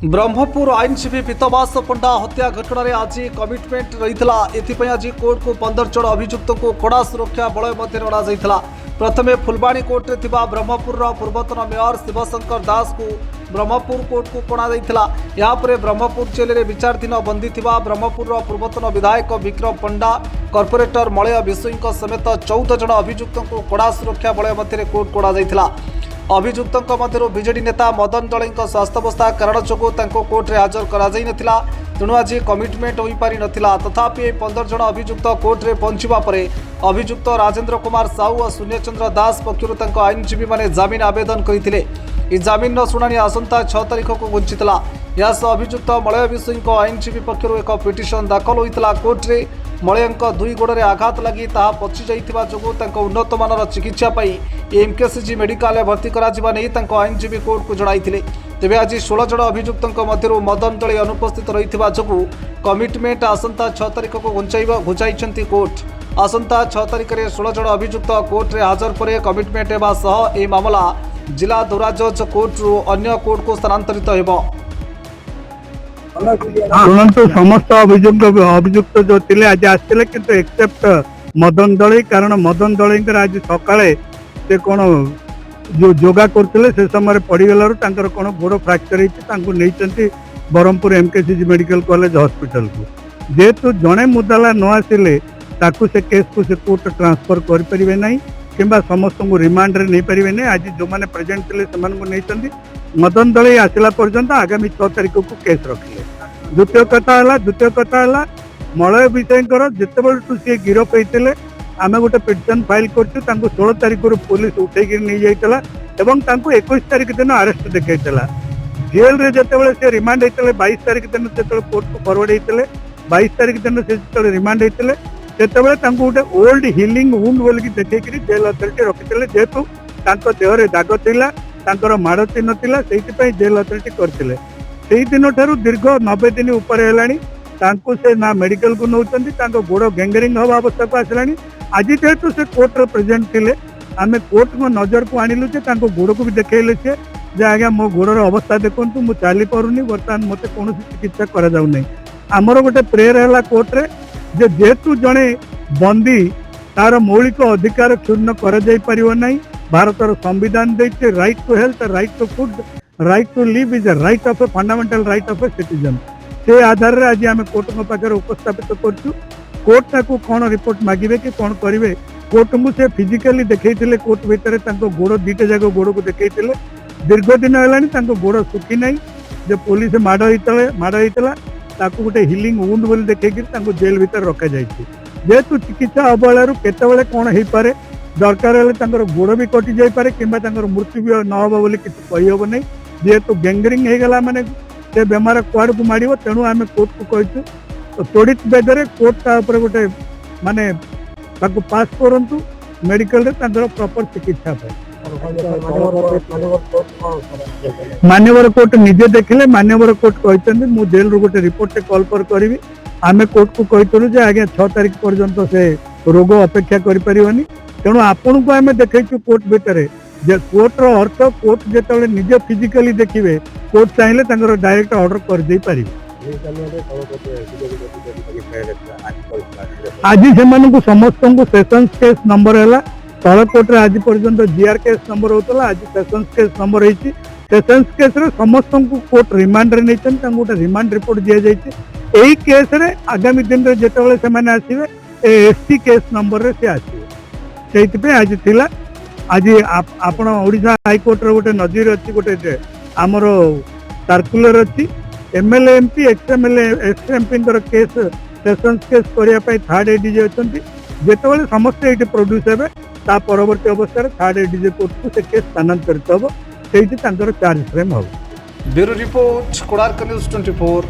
ब्रह्मपुर आईनजीवी पीतवास पंडा हत्या घटना रे आज कमिटमेंट रही आज कोर्ट को 15 जन अभियुक्त को कड़ा सुरक्षा बलय मध्य अणा प्रथमे फुलबाणी कोर्ट रे थिबा ब्रह्मपुर पूर्वतन मेयर शिवशंकर दास को ब्रह्मपुर कोर्ट को कणा यापर ब्रह्मपुर जेल में विचाराधीन बंदी थिबा ब्रह्मपुर पूर्वतन विधायक विक्रम पंडा कॉर्पोरेटर मलय विश्वईं समेत 14 जन अभियुक्त को कड़ा सुरक्षा बलय मध्य कोर्ट कणा अभियुक्त मध्य बीजेडी नेता मदन दलई स्वास्थ्यावस्था कारण जो कोर्टे हाजर कर तेणु आज कमिटमेंट हो पारि नथिला। तथापि 15 जन अभियुक्त कोर्टे पहुंचवा पर अभियुक्त राजेंद्र कुमार साहू और शून्यचंद्र दास पक्षर आईनजीवी मैंने जमीन आवेदन करते जमीन शुणाणी आसंता 6 तारिख को घुंचीला। यास अभियुक्त मलय विश्वईं आईनजीवी पक्षर एक पिटिशन दाखल होता कोर्टे मलयंक दुई गोड़े आघात लगी पचि जाइथिबा जोगु उन्नत मानर चिकित्सा एमकेसीजी मेडिकल भर्ती करा आईनजीवी कोर्ट को जणाइथिले। तेबे आज 16 जन अभियुक्त मध्य मदन दलई अनुपस्थित रही जोगु कमिटमेंट आसंता 6 तारिख को घुंचाई कोर्ट। आसंता 6 तारिख में 16 जन अभियुक्त कोर्टे हाजर पर कमिटमेंट होगा सह यह मामला जिला दौरा जज कोर्ट रु अन्य कोर्ट को स्थानांतरित होगा। शुणु समस्त अभियुक्त जो थे आज आसते किंतु एक्सेप्ट मदन दलई कारण मदन दलई आज सकाळे से कौन जो योगा करते से समय पड़गलू कौन गोड़ फ्राक्चर होती Brahmapur MKCG medical college hospital को जेहेतु जड़े मुदाला न आसिले ताकू से केस को से कोर्ट ट्रांसफर करें ना कि समस्त को रिमांड रे नहीं पारे ना। आज जो मैंने प्रेजेंट थे से मदन दलई आसला पर्यंत आगामी 6 तारिख को केस रखिले। द्वितीय कथा मलय विषयकर जिते सी गिरफ होते आम गोटे पिटिशन फाइल कर 16 तारिख पुलिस उठे नहीं जाता 21 तारिख दिन अरेस्ट देखा जेल रे जिते से रिमांड होते 22 तारिख दिन से कोर्ट को फरवर्ड होते 22 तारिख दिन से रिमांड होते से गोटे ओल्ड हिलिंग वुंड बोलिक देखिए जेल अथॉरिटी रखी जेहेतु देहरे दाग था माड़ चिन्ह था से जेल अथॉरिटी करते से दिन ठार दीर्घ 90 दिन उपर है से ना मेडिकल को नौकरी गोड़ गैंगरिंग हवा अवस्था को आसला। आज जेहेतु से कोर्ट प्रेजेंट थे आम कोर्ट को नजर को आणिलु गोड़ को भी देखले जे आज्ञा मो गोड़र अवस्था देखु मुझे चली पारूनी बर्तमान मत कौन चिकित्सा करा आमर गोटे प्रेयर है कोर्ट रे जेहेतु जड़े बंदी तार मौलिक अधिकार क्षुण्ण कर भारतर संविधान देते right to health right to food right to live is a right of a fundamental right of a citizen से आधार रे आज आम कोर्ट पाखे उपस्थापित करछु। कोर्ट ताकू कौन रिपोर्ट मागिबे कि कौन करिवे कोर्ट को से फिजिकली देखैथिले कोर्ट भितर गोड़ दीटा जाक गोड़ को देखैथिले दीर्घ दिन है गोड़ सुखी ना जो पुलिस माड़ होता गोटे हिलिंग वुंड बोली देखिए जेल भीतर रखा जाए जेहेतु चिकित्सा अवहेलू केतबेले कौन हो पारे दरकार है गोड़ भी कटि जापे कि मृत्यु भी न हम बोली किसी कहीहब नहीं जेहेतु गैंगरिंग होगला माने से बेमार कुआड़ को माड़ तेणु आम कोर्ट को कहूँ तो त्वरित बेदरे कोर्ट गोटे माने पास करूँ मेडिकल प्रॉपर चिकित्सा मान्यवर कोर्ट निजे देखिले मान्यवर कोर्ट कहते मु जेल रू गोटे रिपोर्ट कॉल पर करी आम कोर्ट को कहूँ जे आज्ञा 6 तारिख पर्यंत से रोग अपेक्षा करें तेणु आपण को आम देखु कोर्ट भितर कोर्टर अर्थ कोर्ट जो निजे फिजिकली देखिए कोर्ट चाहिए डायरेक्ट ऑर्डर कर दे पारे। आज से समस्त को सेशंस केस नंबर है तल कोर्ट रे आज पर्यंत जीआर केस नंबर होता आज सेशंस केस नंबर होती सेशंस केस रे समस्त को कोर्ट रिमांड रे नहीं गोटे रिमांड रिपोर्ट दि जाए यही केस रे आगामी दिन रे जेतेबेले से माने आसीबे एसटी केस नंबर रे से आसीबे से आज थिला आज आपण ओडिशा हाई कोर्ट रे गोटे नजीर अच्छी गोटे आमर सर्कुलर अच्छी MLA MP ex MLA ex MP case sessions case करने थर्ड एडीजे अच्छा जितेबाला समस्त ये प्रोड्यूस हे ता परवर्ती अवस्था थर्ड एडीजे कोर्ट को से केस स्थानांतरित हम से चार्ज फ्रेम हम। Bureau report Konark news 24।